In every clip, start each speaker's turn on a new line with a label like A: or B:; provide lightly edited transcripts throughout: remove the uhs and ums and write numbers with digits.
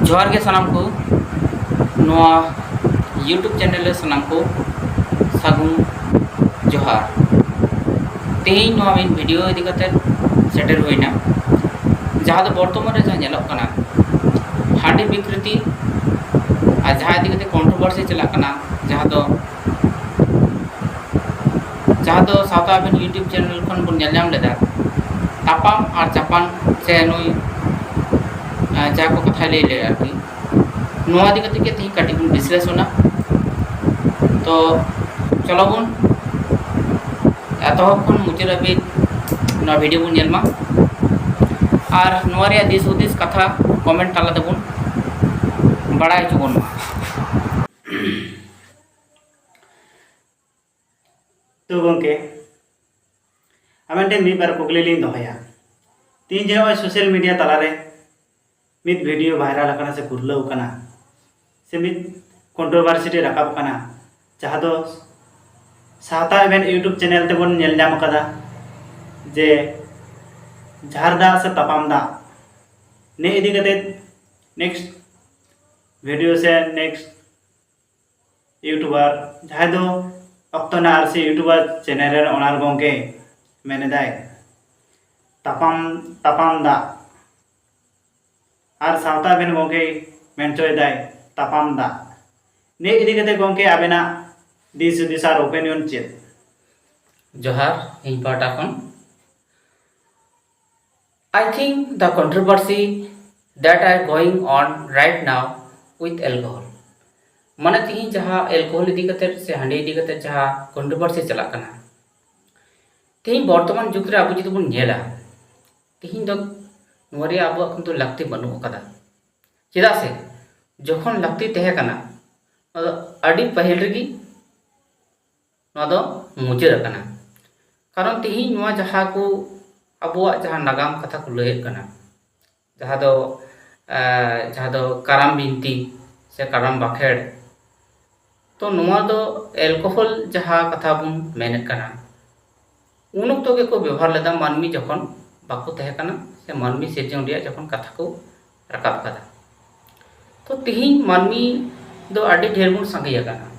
A: जोहार के सानाम को नोआ यूट्यूब चैनल रे सानाम को सागुन जोहार तेही नोआ इन वीडियो इदी कते सेटर होइना जहाँ दो बर्तमान रे जहाँ नेलक कना हांडी विकृति आ जहाँ इदी कते कंट्रोवर्सी चला कना जहाँ दो साउथ अफ्रीकन यूट्यूब चैनल खन बुन नेल नाम लेदा तापाम और जापान से नुई जहाँ को कथा ले ले आरकी नोआ दी कते के ती काटी बुन विश्लेषण तो चलो बुन एतहब खन मुचाद हाबिज नोआ वीडियो बुन नेलमा और नोआ रे दिस हुदिस कथा कमेंट ताला देबुन बड़ाय हचुबुन मा।
B: तो गंके आमेन मिद बार कुकली लिंग दोहया तीन जे सोशल मीडिया तलारे मिद वीडियो वायरल करना से गुरलाव करना से मिद कंट्रोवर्सी रकाब करना जहाँ दो सावता इवेंट यूट्यूब चैनल ते बन नेल नाम कदा जे झारदा से तपामदा ने इदी कते नेक्स्ट वीडियो से नेक्स्ट यूट्यूबर जहाँ दो अक्तना आरसी यूट्यूबर चैनल रे ओनार गंके मेने दाय तपामदा और सावता बेन गंके मेनचोय दाय तपामदा ने इदी कते गंके आबेना दिस दिस आर ओपिनियन चेत
A: जोहार इन पाटा खन I think the controversy that are going on right now with alcohol माने तीन जहाँ एल्कोहल इदी कते से हांडी इदी कते जहाँ कंट्रोवर्सी चला कना तीन वर्तमान जुग रे आबो जुदी बन नेला तीन दो नोरे आबो किंतु लगती बनु कदा चेदा से जखन लगती तहे कना अडी पहल रगी मुचाद कना कारण तीन नोआ जहाँ को अबुआ जहाँ नागाम कथा को लय कना जहाँ दो काराम बिनती से काराम बाखेड़ तो नोआ दो एल्कोहल जहाँ कथा बुन मेन कना उन तो के को व्यवहार लेदा मानमी जखन बाको तहे कना से मानमी सिरजन रिया जखन कथा को रकाब कदा तो तीन मानमी दो आडी ढेर बुन संगे कना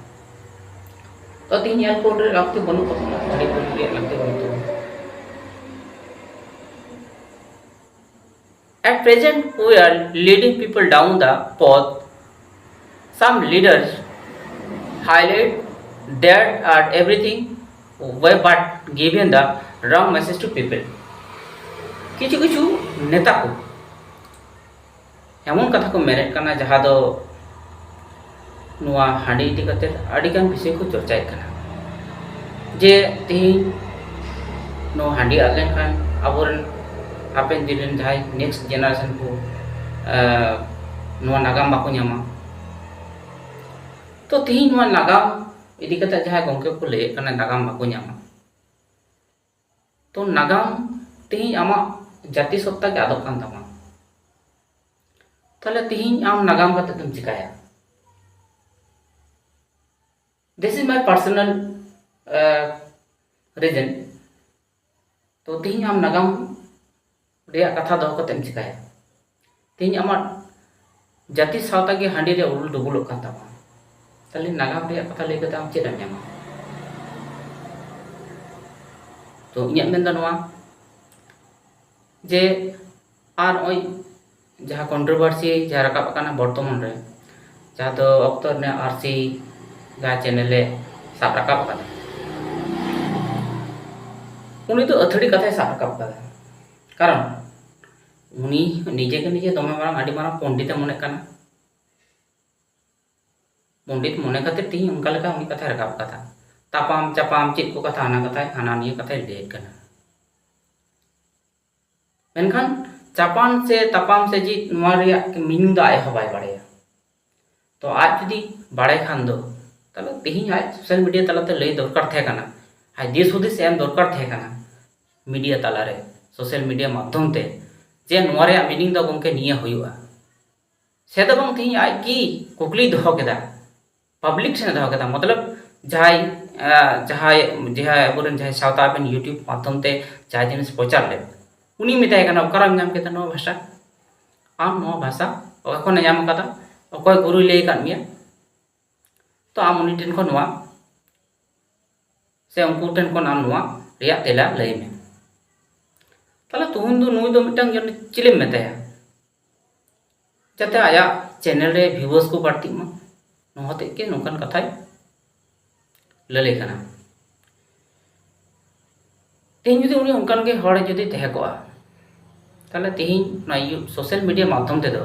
A: तो तीन एल्कोहल रे लगती बनु कतना आडी बनु रे लगती बनु तो at present we are leading people down the path. Some leaders highlight that are everything but giving the wrong message to people. किछु किछु नेता को एमन कथा को मेरेट करना जहाँ दो नुआ हांडी इदी कते आडिगान विषय को चर्चाय करना जे तीन नो हांडी आलेन खान आबोरन हापेन दिन जहाँ नेक्स्ट जेनरेशन को नुआ नागाम बाको न्यामा तो तीन नुआ नागाम इदी कते जहाँ गंके को लय कना नागाम बाको न्यामा तो नागाम तीन आमा जाति सत्ता के आदब कान तामा ताले तीन आम नागाम कते तुम चिकाया this is my personal reason तो तीन आम नागाम रेया कथा दो कतेम चिकाया तीन आमा जाति सावता के हांडी रे उल डुबुल कान तामा ताले नागाम रेया कथा लय कते आम चेदम न्यामा तो इᱧᱟᱜ मेन ᱫᱚ जे आर ओई जहाँ कंट्रोवर्सी जहाँ रकाब काना बर्तमान रे जहाँ तो अक्तर ने आरसी जहाँ चैनल ले साब रकाब काना उनी तो अथड़ी कथा साब रकाब काना कारण उनी निजे के निजे दमे मारंग आडी मारंग पंडित मने काना पंडित मने खातिर तीन उनका लेका उनी कथा रकाब कथा तापाम चापाम चेद को कथा हाना निये कथा लय कना मेनखान चापान से तापाम से जी नोआ रिया मीनिंग दो आय हबाय बाड़ाया तो आज जुदी बाड़ाय खान दो ताले तेहिं आज सोशल मीडिया तलाते लय दरकार थे कना आज दिस हुदिस एम दरकार थे कना मीडिया तलारे सोशल मीडिया माध्यम ते जे नोआ रिया मीनिंग दो गंके निया हुयुआ से दो बंग तेहिं आज की कुकली दोहो केदा पब्लिक से दोहो केदा मतलब जहाँ अबोरन जहाँ साउथ अफ्रीकन यूट्यूब माध्यम ते जहाँ जिनिस प्रचार ले उनी मेताय कना ओकरा नाम केता नो भाषा आम नो भाषा ᱚᱠᱟ ᱠᱷᱚᱱᱮ ᱧᱟᱢ ᱟᱠᱟᱫᱟ, ᱚᱠᱚᱭ ᱜᱩᱨᱩᱭ ᱞᱟᱹᱭ ᱟᱠᱟᱫ ᱢᱮᱭᱟ, ᱛᱚ ᱟᱢ ᱩᱱᱤ ᱴᱷᱮᱱ ᱠᱷᱚᱱ ᱱᱚᱣᱟ ᱥᱮ ᱩᱱᱠᱩ ᱴᱷᱮᱱ ᱠᱷᱚᱱ ᱟᱢ ᱱᱚᱣᱟ ᱨᱮᱭᱟᱜ ᱛᱮᱞᱟ ᱞᱟᱹᱭ ᱢᱮ। তাহলে তুহিন ᱫᱚ ᱱᱩᱭ ᱫᱚ ᱢᱤᱫᱴᱟᱝ ᱪᱤᱞᱤᱢ ᱢᱮᱛᱟᱭᱟ ᱡᱟᱛᱮ ᱟᱭᱟᱜ ᱪᱮᱱᱮᱞ ᱨᱮ ᱵᱷᱤউᱣᱟর্স ᱠᱚ ᱵᱟᱹᱲᱛᱤᱜ ᱢᱟ, ᱱᱚᱣᱟ ᱦᱚᱛᱮᱡ ᱜᱮ ᱱᱚᱝᱠᱟᱱ ᱠᱟᱛᱷᱟᱭ ᱞᱟᱹᱞᱟᱹᱭ ᱠᱟᱱᱟ। ᱛᱮᱦᱮᱧ ᱡᱩᱫᱤ ᱩᱱᱤ ᱚᱱᱠᱟᱱ ᱜᱮ ᱦᱚᱲ ᱡᱩᱫᱤ ᱛᱟᱦᱮᱸ ᱠᱚᱜᱼᱟ, তাহলে ᱛᱮᱦᱮᱧ ᱱᱚᱣᱟ ᱥᱳᱥᱟᱞ ᱢᱤᱰᱤয়া ᱢᱟᱫᱽᱫᱷᱚᱢ ᱛᱮᱫᱚ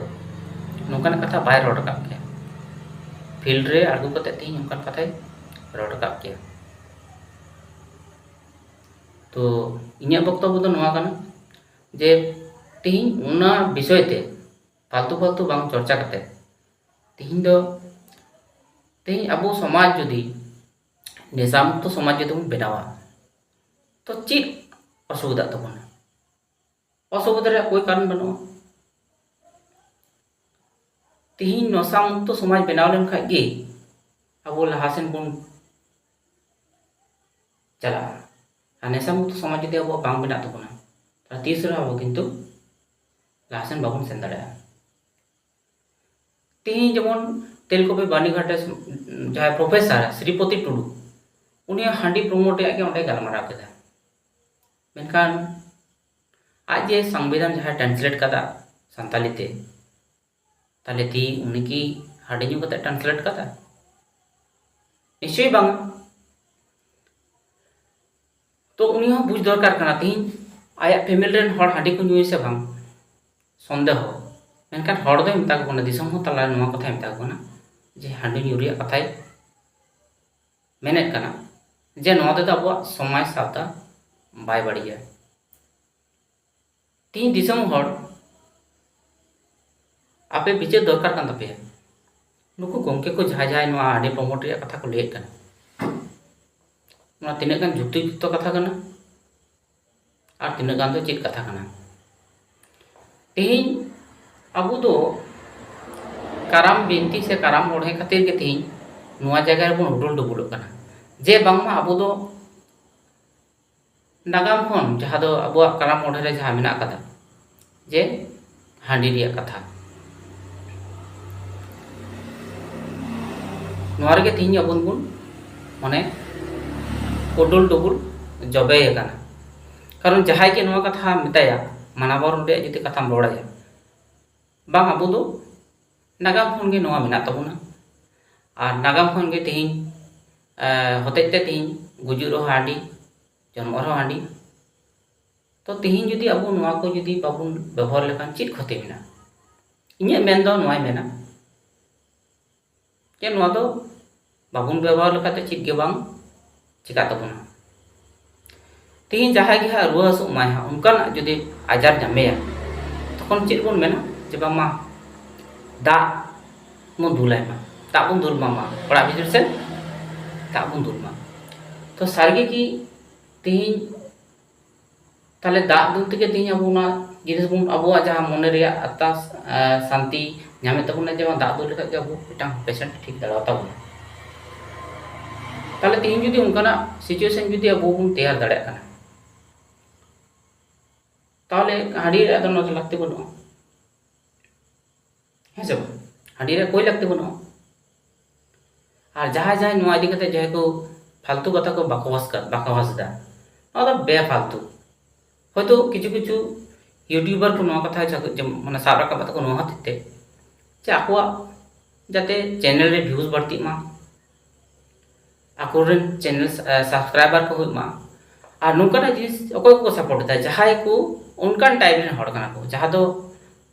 A: ᱱᱚᱝᱠᱟᱱ ᱠᱟᱛᱷᱟ ᱵᱟᱭ ᱨᱚᱲ ᱨᱟᱠᱟᱵ ᱠᱮᱭᱟ। ᱯᱷᱤल्ᱰ ᱨᱮ ᱟᱬᱜᱚ ᱠᱟᱛᱮ ᱛᱮᱦᱮᱧ ᱚᱱᱠᱟᱱ ᱠᱟᱛᱷᱟᱭ ᱨᱚᱲ ᱨᱟᱠᱟᱵ ᱠᱮᱭᱟ। तो ᱤᱧᱟᱹᱜ ᱵᱚᱠᱛᱚᱵᱽᱵᱚ ᱫᱚ ᱱᱚᱣᱟ ᱠᱟᱱᱟ ᱡᱮ ᱛᱮᱦᱮᱧ ᱚᱱᱟ ᱵᱤषᱚᱭ ᱛᱮ फालतू ᱵᱟᱝ ᱪᱚᱨᱪᱟ ᱠᱟᱛᱮ ᱛᱮᱦᱮᱧ ᱟᱵᱚ ᱥᱚᱢᱟᱡᱽ ᱡᱩᱫᱤ नेशा मुक्त समाज जो बनावा तो चेक असुविधा तबना असुविधा कोई कारण बनू तेहन नशा मुक्त समाज बनाव लेन खान गे अब लहासेन बन चला नेशा मुक्त समाज जो अब बांग बना तबना तीस अब किंतु लहासेन बाबन सेन दाड़ा तेहन जेमन तेलकोपी बानीघाटे जहाँ प्रोफेसर श्रीपति टुडू उन्हें हांडी प्रमोट गलमाराव केदा मेनखान आज जे संविधान जहाँ ट्रांसलेट कदा सानताली ते ताले ती उन्हीं की हांडी ᱧᱩ कते ट्रांसलेट कदा निश्चय बांग तो उन्हीं हो बुझ दरकार कना तीन आया फैमिली रेन हर हांडी को ᱧᱩᱭ से बांग संदेह मेनखान हर दो मेता को दिसम हो तला नवा कथा मेता को ना जे हांडी ᱧᱩ रिया कथाय मेनेत कना जे नवा दे अब समाज सावता बाय बड़िया तीन दिसम हर आपे बिचार दरकार कान तपे नुकु गंके को जहाँ जहाँ नवा हांडी प्रमोट रिया कथा को लैत कना ना तिना गान जुक्तियुक्त कथा कना और तिना गान दो चेक कथा कना तेहन अबो दो काराम बिनती से काराम ओढ़े खातिर के तेहन नवा जगह रे बन उडुल डुबुल कना जे बांगमा अबो दो नागाम खन जहाँ दो अब काराम ओढ़े रे जहाँ मेना कदा जे हांडी रिया कथा नवा रे तेहन अबो बन माने उडुल डुबुल जबे कना कारण जहाँ के नवा कथा मेताया मानावर रे जुदी कथाम रोड़ाया बांग अबो दो नागाम खन गे नवा मेना तबना और नागाम खन गे तेहन हतेते तेहन गुजुर हांडी जन्म हांडी तो तेहन जुदी अब नवा को जुदी बाबुन व्यवहार लेखान चेक क्षति मेना इᱧᱟᱹᱜ मेन दो नवाय मेना जे नवा दो बाबुन व्यवहार लेखाते चेक गे बांग चिका तबना तेहन जहाँ गे रुआ हसु माय उनकान जुदी आजार जामेया तखन चेक बन मेना जे बामा दा मन दुलाय मा दा बन दुल मामा पड़ा भितर से दा बन दुल मा तो सारगे की तेहन ताले दा दुल तके तेहन अब ना जिनिस बन अब जहाँ मन रे आत्मा शांति नामे तबना जे दा दुल लेखा अब मिटांग पेशेंट ठीक दाड़ा तबना ताले तेहन जुदी उनकाना सिचुएशन जुदी अब बन तैयार दाड़ा कना ताले हांडी रे आदो न लगते बनो है सब हांडी रे कोई लगते बनो और जहाँ जहाँ नवा इदी कते जहाँ को फालतू कथा को बकवास दा और बेफालतू हयतो किछु किछु यूट्यूबर को नवा कथा माने साब राकाब को नवा हते जे आकोआ जाते चैनल रे व्यूज बढ़ती मा आकोरेन चैनल सब्सक्राइबर को हुई मा और नोंकाना जिनिस अकोय को सपोर्ट दा जहाँ को उनकान टाइप रेन हड़ कना को जहाँ दो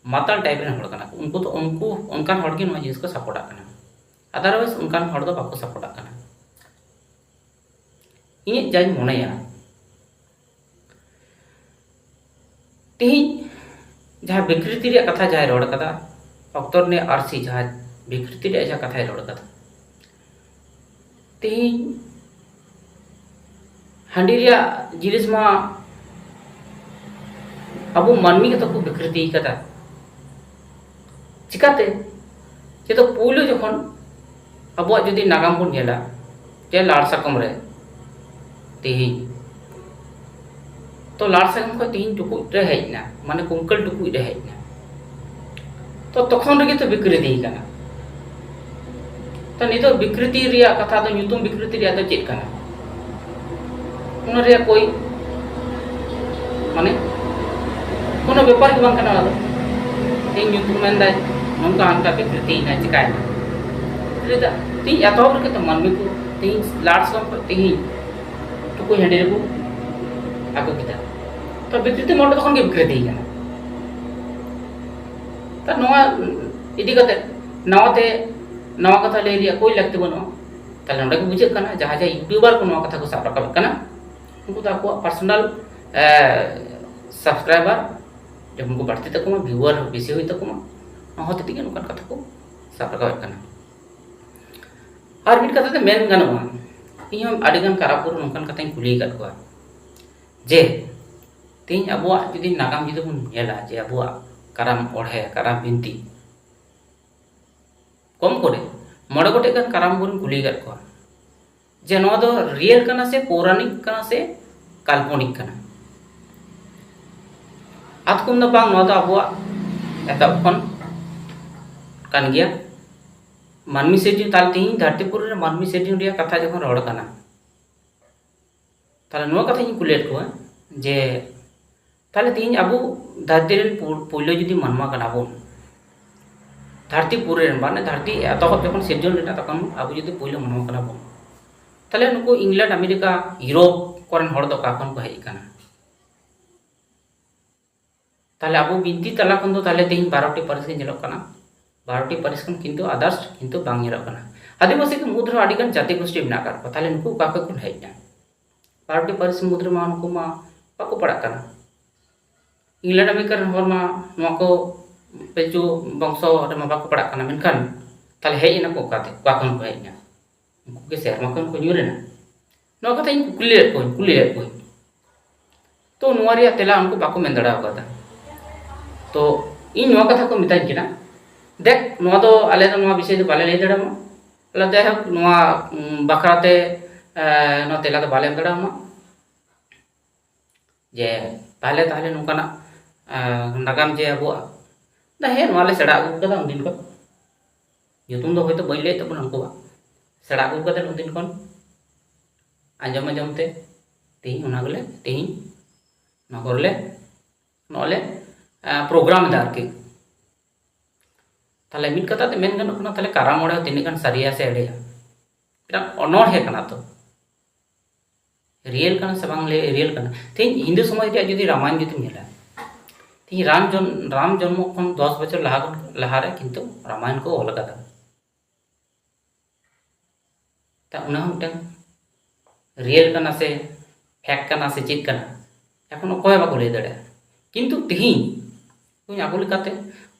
A: मातल टाइप रेन हड़ कना उनको तो उनको उनकान हड़ के नवा जिनिस को सपोर्ट कना अदरवाइज उनकान हड़ दो बाको सपोर्ट कना इᱧ जाय मोनेया तेहन जहाँ विकृति रे कथा जहाँ रोड कदा अक्तर ने आरसी जहाँ विकृति रे जहाँ कथा रोड कदा तेहन हांडी रे जिनिस मा अब मानमी के तो विकृति कदा चिकाते जे तो पुलो जखन अब जुदी नागाम बन नेला जे लाड़ साकम रे तेहन तो लाड़ साकम को तेहन टुकुज रे हेजना माने कुंकल टुकुज रे हेजना तो तखन रगे तो विकृति kana तो नितो विकृति रिया कथा तो nyutum विकृति रिया तो चेक kana उन रिया कोई माने कोनो व्यापार के बांग kana वाला ती nyutum मेंदा नंका अंका विकृति ना चिकाय रिदा ती यातो रगे तो मनमी को ती लार्ज सम ती तो कोई हंडे को आको किता तो विकृति मोड तखन के विकृति kana तो नवा इदी कते नवाते नवा कथा ले रिया कोई लगते बनो ताले नडे को बुझे कना जहा जहा यूट्यूबर को नवा कथा को साब रखा कना उनको तो आपको पर्सनल सब्सक्राइबर जब उनको बढ़ते तक व्यूअर बेसी हुई तक होते तिगे नोकन कथा को साब रखा कना और मिट कथा ते मेन गानोआ ᱤᱧ ᱦᱚᱸ ᱟᱹᱰᱤᱜᱟᱱ ᱠᱟᱨᱟᱯᱩᱨ ᱱᱚᱝᱠᱟᱱ ᱠᱟᱛᱷᱟᱧ ᱠᱩᱞᱤ ᱟᱠᱟᱫ ᱠᱚᱣᱟ ᱡᱮ ᱛᱮᱦᱮᱧ ᱟᱵᱚᱣᱟᱜ ᱡᱩᱫᱤ ᱱᱟᱜᱟᱢ ᱡᱩᱫᱤ ᱵᱚᱱ ᱧᱮᱞᱟ ᱡᱮ ᱟᱵᱚᱣᱟᱜ ᱠᱟᱨᱟᱢ ᱚᱬᱦᱮ ᱠᱟᱨᱟᱢ ᱵᱤᱱᱛᱤ कम करे मोड़े गोटे गान काराम बन कुली कर को जे नवा दो रियल कना से पौराणिक कना से काल्पनिक कना आतकुम द बांग नवा दो अबुआ एतब खन कान गया मानमी सेटिंग ताल तीन धरतीपुर रे मानमी सेटिंग रिया कथा जखन रोड कना ताले नवा कथा इन कुलेट को जे ताले तीन अबु धरती रे पहिले जुदी मनमा कना बन धरती पूरे माने धरती एतहब जखन सिर्जन लेना तखन अब जुदी पहिले मनवा कना बन ताले नुको इंग्लैंड अमेरिका यूरोप कोरन हड़ दो काखन को हेज कना ताले अब बिनती तला खन दो ताले तीन 12टी परिस के नेलो कना 12टी परिस खन किंतु आदर्श किंतु बांग नेलो कना आदिवासी के मुद्र आडिगन जाति गोष्ठी बना कर ताले नुको काख को हेज ना 12टी परिस मुद्र मा नुको मा बाको पड़ा कना इंग्लैंड अमेरिका हर मा नुवा को पेजो बंशो रे बाको पड़ा कना मेनखान ताले हेज ना को काते काखन को हेज ना उनको के शहर मा को न्यूरे ना नो कथा इन कुलियर को तो नुवारिया तेला उनको बाको मेंदड़ा होगा तो इन नुवा कथा को मिताई किना देख नुवा दो आले दो नुवा विषय दो बाले ले दड़ा मा अला दे नुवा बखराते नो तेला दो बाले दड़ा मा जे पहले ताले नुकाना नगाम जे अबो दा हे नुवा ले सड़ा अगु कदा उन दिन को युतुम दो होयतो बई ले तबन उनको सड़ा अगु कदा उन दिन कोन आंजम ते तेही उना गले तेही नगरले नले प्रोग्राम दार के ताले मिट कथा ते मेन गनो कना ताले काराम ओडे तिनी गान सरिया से एड़े इरा अनोर हे कना तो रियल कना सबंग ले रियल कना तेही हिंदू समाज रे जदी रामायण जदी मेला तेही राम जन्म खन 10 बछर लहा रे किंतु रामायण को ओल कदा ता उना मिटन रियल कना से फैक्ट कना से चेक कना এখন কয় বাকো লে দড়ে কিন্তু তেহি তুই আগুলি কাতে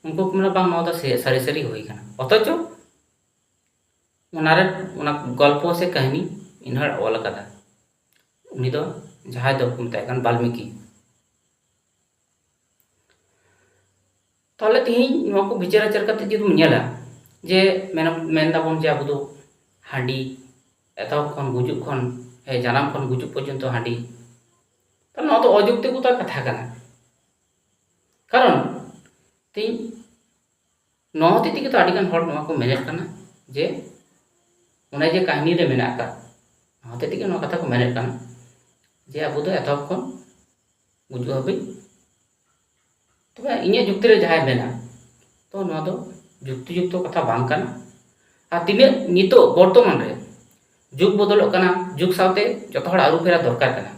A: उनको মানে বাং নদা সারি সারি হই কানা অথচ ওনারে ওনা গল্প সে কাহিনী ইনহার অল কাদা উনি তো যাহাই দো কুমতে কান বাল্মীকি তাহলে তেহি নকো বিচার আচার কাতে যদি মেলা যে মেনদা বন যে আবু দো হাঁডি এতক খন গুজুক খন হে জানাম খন গুজুক পর্যন্ত হাঁডি ताले तो अजुक्तिकता कथा कना कारण तीन नौती तिके तो आडिगान हड़ नवा को मेनेट कना जे उना जे कहानी रे मेना का नौती तिके नवा कथा को मेनेट कना जे अबु दो एतहब खन गुजु हबी तबे इने जुक्ति रे जहाय मेना तो नवा दो जुक्ति युक्त कथा बांग कना आ तिने नितो वर्तमान रे जुग बदलक कना जुग साथे जतो हड़ आरु फेरा दरकार कना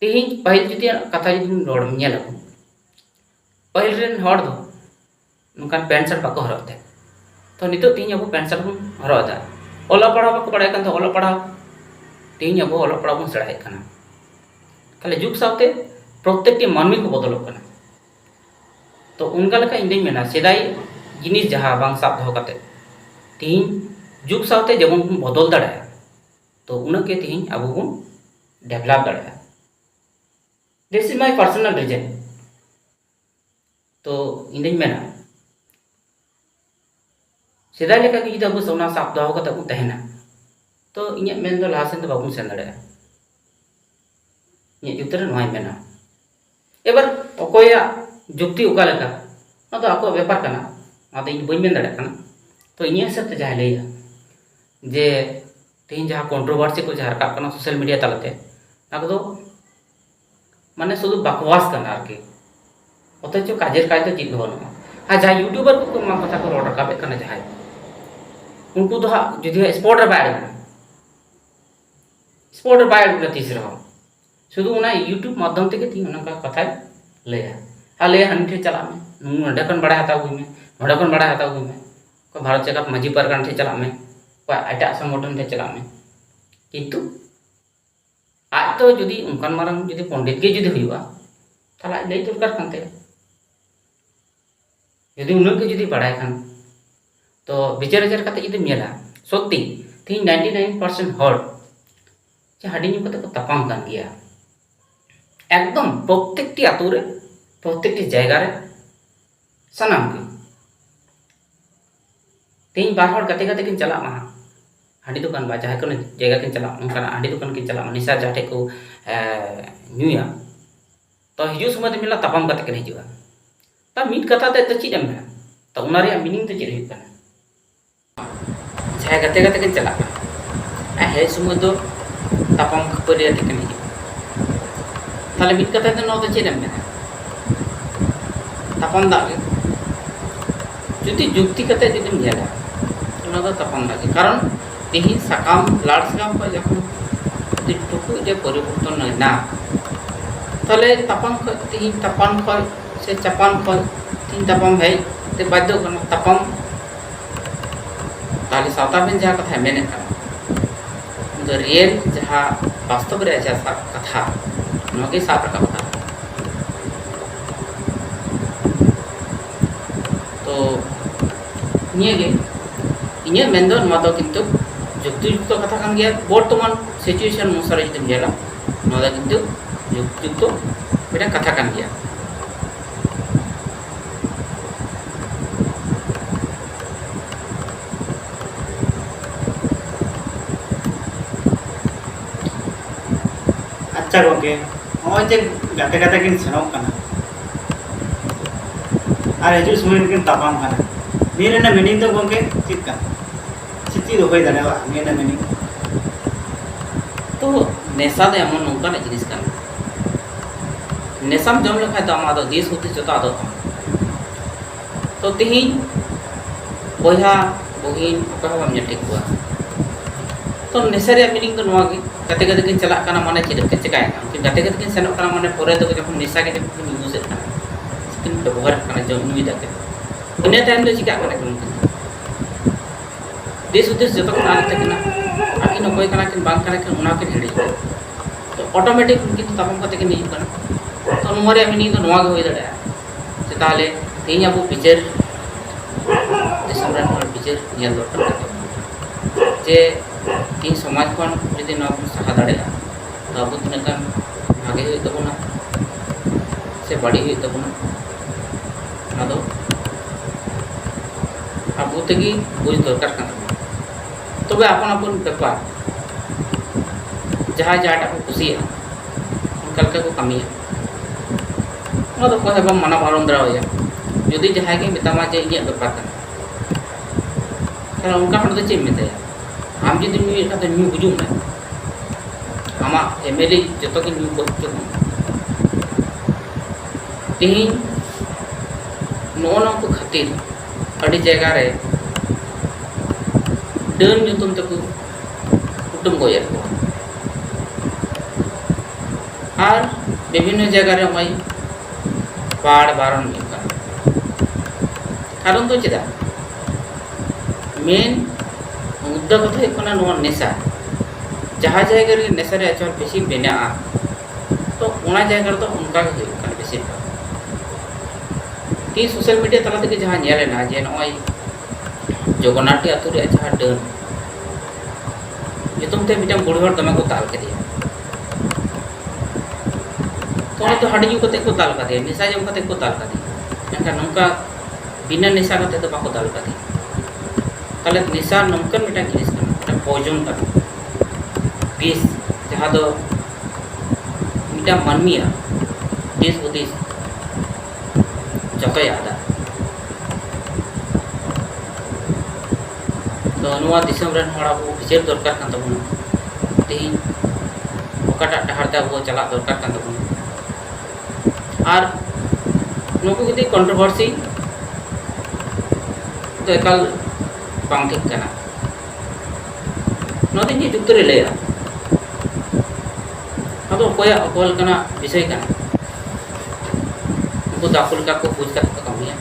A: तेही पहल जुदी कथा जुदी रोड मेला पहल रेन हड़ दो नुकान पैंट शर्ट बाको हरते तो नितो तीन अब पैंट शर्ट बन हरदा ओला पढ़ा बाको पढ़ाई कान तो ओला पढ़ा तीन अब ओला पढ़ा बन सड़ाई कना ताले जुग साथे प्रत्येकटी मानवी को बदलक कना तो उनका लेका इंदे मेना सेदाई जिनिस जहा बांग साब दो कते तीन जुग साथे जेमन बदल दाड़ा तो उनके तीन अब बन डेवलप दाड़ा This is my personal reason. तो इंदे मेना सेदा लेका कि जब सोना साफ दो कता को तहना तो इnya मेन दो लासेन तो बाबू सेन दड़े इnya जुक्ति रे नय मेना एबार अकोया जुक्ति उका लेका न तो आको व्यापार कना ᱚᱱᱟ ᱫᱚ ᱤᱧ ᱵᱟᱹᱧ ᱢᱮᱱ ᱫᱟᱲᱮᱭᱟᱜ ᱠᱟᱱᱟ ᱛᱚ ᱤᱧᱟᱹᱜ ᱦᱤᱥᱟᱹᱵ ᱛᱮ ᱡᱟᱦᱟᱸ ᱞᱟᱹᱭᱟ ᱡᱮ ᱛᱮᱦᱮᱧ ᱡᱟᱦᱟᱸ ᱠᱚᱱᱴᱨᱳᱵᱷᱟᱨᱥᱤ ᱠᱚ ᱡᱟᱦᱟᱸ ᱨᱟᱠᱟᱵ ᱠᱟᱱᱟ ᱥᱳᱥᱟᱞ ᱢᱤᱰᱤया ᱛᱟᱞᱟᱛᱮ ᱚᱱᱟ ᱠᱚᱫᱚ ᱢᱟᱱᱮ ᱥᱩᱫᱷᱩ ᱵᱟᱠᱣᱟᱥ ᱠᱟᱱᱟ ᱟᱨᱠᱤ অথচ কাজের কাজ তো চিন্তা বানুয়া আর যারা ইউটিউবার को ᱱᱚᱣᱟ কথা ᱠᱚ ᱨᱚᱲ ᱨᱟᱠᱟᱵᱮᱫ ᱠᱟᱱᱟ ᱡᱟᱦᱟᱸᱭ उनको तो हाँ जुदी स्पॉट रे बाय स्पॉट रे बाय तीस रहा शुद्ध उना यूट्यूब माध्यम ते थी उना का कथा लैया हाले हनी ठे चला में नोडे खन बड़ा हता हुई में नोडे खन बड़ा हता हुई में को भारत जगत माझी परगण ठे चला में को एटा संगठन ठे चला में किंतु आज तो जुदी उनकान मारंग जुदी पंडित के जुदी हुईवा ताला लई दरकार कानते जुदी उनके के जुदी बड़ाय खान तो विचार विचार करते जुदी मेला सत्य थी 99% हर जे हाडी ᱧᱩ कते को तापाम कान गया एकदम प्रत्येकटी आतु रे प्रत्येकटी जायगा रे सनाम के तीन बार हर कते कते किन चला मा हाडी दुकान बा जहां कोन जायगा किन चला उनका हाडी दुकान किन चला निशा जाटे को ᱧᱩᱭᱟ तो हिजु समय ते मिला तापाम कते किन हिजुआ ता मीट कथा ते तो चीज में तो उना रे मीनिंग तो चीज हुई कना जहां कते कते किन चला हे समय दो तापाम खपरिया ते किन हिजुआ ताले मीट कथा ते नो तो चीज में तापाम दा जुदी जुक्ति कते जुदी मेला उना दो तापाम दा कारण तेही सकाम लाड़ सकाम को जखन जुदी टुकु जे परिवर्तन ना ताले तापाम को तेही तापाम को से चपान को तीन तापाम है ते बाध्य कना तापाम ताले साता में जहाँ कथा मेने कना तो रियल जहाँ वास्तव रे जैसा कथा नोगे साप रखा था तो निये इन्हें मेंदो नवादो किंतु जुक्ति युक्त कथा कान गया बर्तमान सिचुएशन अनुसार जुदी मेला नवादा किंतु जुक्ति युक्त बेटा कथा कान गया
B: अच्छा गोके नॉय जे गाते गाते किन सेनोक कना और हिजु समय किन तापाम कना नीरे ना मीनिंग तो गोके चित का चिति दो होय दाड़ेवा नीरे ना मीनिंग
A: तो नेशा दे एमन नोका ना जिनिस कना नेशाम जम लेखा तो आमा दो देश होते जता दो तो तेही बोया बोहिन ओका हम जटे कुआ तो नेशा रे मीनिंग तो नोआ के कते कते किन चला कना माने चिद के चकाय उनकिन कते कते किन सेनो कना माने पोरे तो जखन नेशा के जखन यूज कना किन व्यवहार कना जो नुई दाके इने टाइम तो चिका कना किन देश उद्देश जतो कना आते कना आकिन कोई कना किन बांग कना किन उना के हेड़ी तो ऑटोमेटिक उनकिन तापम कते किन हिजु कना तो नोरे मीनिंग तो नोआ के होय दाड़ा से ताले तेही अबो पिक्चर देशम रे पिक्चर नियल दरकार जे तीन समाज को यदि ना सहा दाड़े तो अब तीन भागे हुई तबना से बड़ी हुई तबना ना अब तेगी बुझ दरकार तब अपन अपन बेपार जहाँ जहाँ को कुसिया उनका को कमिया तो कोई बम मना बारन दराया जुदी जहाँ के मेतामा जे इन बेपार कारण उनका हर तो चेक मेताया आम जुदी न्यू तो न्यू बुझुम ना आमा एमएलए जतो के न्यू को तेही नो को खातिर अड़ी जगह रे डन जुतुम तक कुटुम गोया को और विभिन्न जगह रे मई बाड़ बारन का कारण तो चेदा मेन मुद्दा कथा नो नेशा जहाँ जगह रे नेशा रे अच्छा बेसी बेना तो उना जगह तो उनका बेसी ती सोशल मीडिया तला तक जहाँ नेलेना जे नय जगन्नाथ आतु रे जहाँ डन नितुम ते मिटम बुढ़ी हर दमे को ताल केदिया तो हाड़ी ᱧᱩ कते को ताल कादे नेशा जम कते को ताल कादे एनका नौका बिना नेशा कते तो बाको ताल कादे ताले नेशा नौकन मिटा जिनिस कना पॉइजन का विष जहाँ दो मिटा मानमिया देश उदेश जतय आदा तो नुआ दिसम रेन हर अब विचार दरकार कान तबुना तेहिं ओकाटा डहार ते अब चला दरकार कान तबुना और नुकु गिदी कंट्रोवर्सी तो एकाल बांग ठीक कना नदी नि जुक्त रे लेया अदो कोया अकोल कना विषय कना उनको दाखुल का को बुझ का कमिया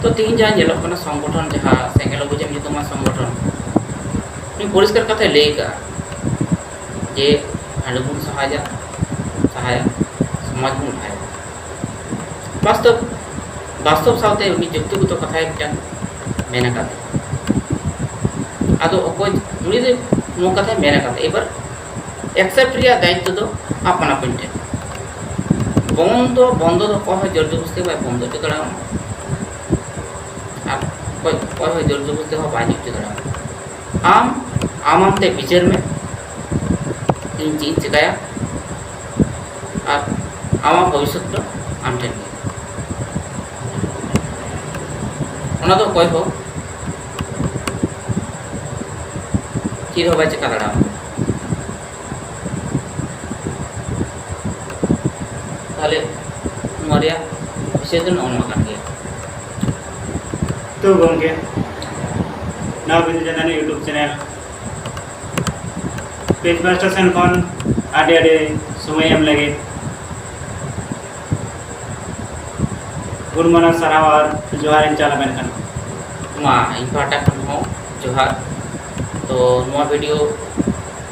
A: तो तीन जहाँ जेलों कना संगठन जहाँ सेंगेल बुझे मुझे तुम्हारा संगठन नि परिष्कार कथा लेगा जे हांडबुन सहाया समाज बुन भाई वास्तव सावते उनी जुक्ति को तो कथा एक मेना काते आदो अकोय उनी दे नो कथा मेना काते एबर एक्सेप्ट रिया दायित्व दो आपन आपन टे बंद तो कह जोर जबरदस्ती बाय बंद तो दड़ा आप कोई जोर जबरदस्ती हो बाय जुक्ति दड़ा आम ते विचार में इन चीज चिकाया और आमा भविष्य तो आम ठेन ओना तो कोई हो चीज हो बाय चिका दड़ा ताले मरिया विषय तो नॉन मकान गया
B: तो गंगे ना बिंदु जनाने यूट्यूब चैनल पेज मास्टर सन कौन आडे आडे समय हम लगे गुणमाना सराव और जोहार इन चाला बन कर
A: मा इन पाटा खन हो जोहार तो नवा वीडियो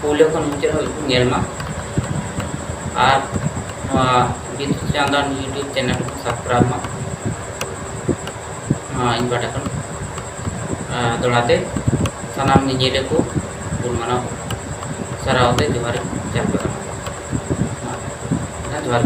A: पुले खन मुचे हो नेल मा और नवा बिंदु चांदन यूट्यूब चैनल को सब्सक्राइब मा इन पाटा खन दोड़ाते सनाम निजेले को गुणमाना सरावते जोहार चाल जोहार